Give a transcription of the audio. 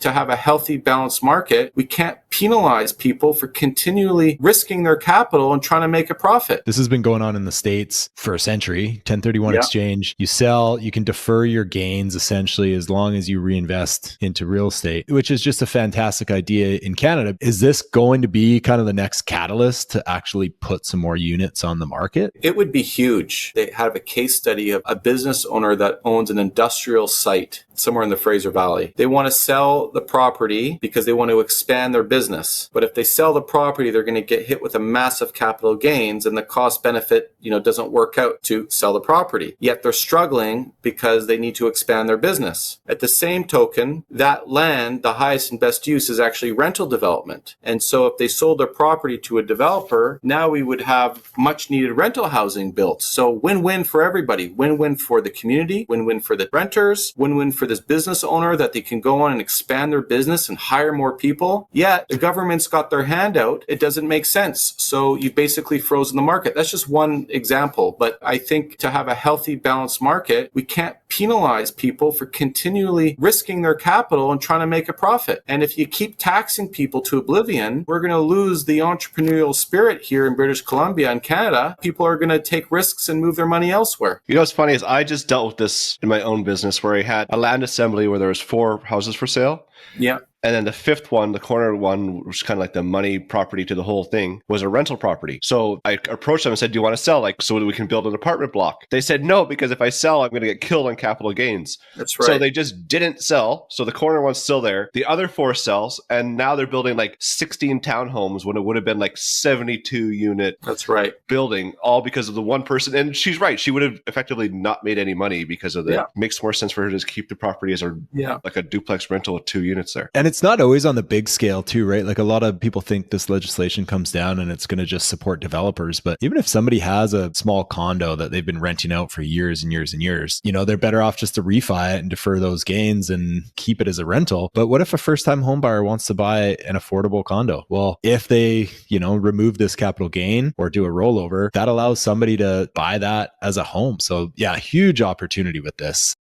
to have a healthy, balanced market, we can't penalize people for continually risking their capital and trying to make a profit. This has been going on in the States for a century. 1031 Yeah. exchange. You sell, you can defer your gains essentially as long as you reinvest into real estate, which is just a fantastic idea in Canada. Is this going to be kind of the next catalyst to actually put some more units on the market? It would be huge. They have a case study of a business owner that owns an industrial site somewhere in the Fraser Valley. They want to sell the property because they want to expand their business. But if they sell the property, they're going to get hit with a massive capital gains, and the cost benefit, doesn't work out to sell the property. Yet they're struggling because they need to expand their business. At the same token, that land, the highest and best use is actually rental development. And so if they sold their property to a developer, now we would have much needed rental housing built. So win-win for everybody. Win-win for the community, win-win for the renters, win-win for this business owner that they can go on and expand their business and hire more people. Yet the government's got their hand out. It doesn't make sense. So you've basically frozen the market. That's just one example. But I think to have a healthy, balanced market, we can't penalize people for continually risking their capital and trying to make a profit. And if you keep taxing people to oblivion, we're going to lose the entrepreneurial spirit here in British Columbia and Canada. People are going to take risks and move their money elsewhere. What's funny is I just dealt with this in my own business where I had a land assembly where there was 4 houses for sale. Yeah. And then the 5th one, the corner one, was kind of like the money property to the whole thing, was a rental property. So I approached them and said, do you want to sell so that we can build an apartment block? They said, no, because if I sell, I'm going to get killed on capital gains. That's right. So they just didn't sell. So the corner one's still there. The other 4 sells. And now they're building like 16 townhomes when it would have been like 72 unit. That's right. Building, all because of the one person. And she's right. She would have effectively not made any money because of that. Yeah. Makes more sense for her to just keep the property as like a duplex rental with 2 units there. And it's not always on the big scale too, right? Like a lot of people think this legislation comes down and it's going to just support developers. But even if somebody has a small condo that they've been renting out for years and years and years, they're better off just to refi it and defer those gains and keep it as a rental. But what if a first-time home buyer wants to buy an affordable condo? Well, if they, remove this capital gain or do a rollover, that allows somebody to buy that as a home. So yeah, huge opportunity with this.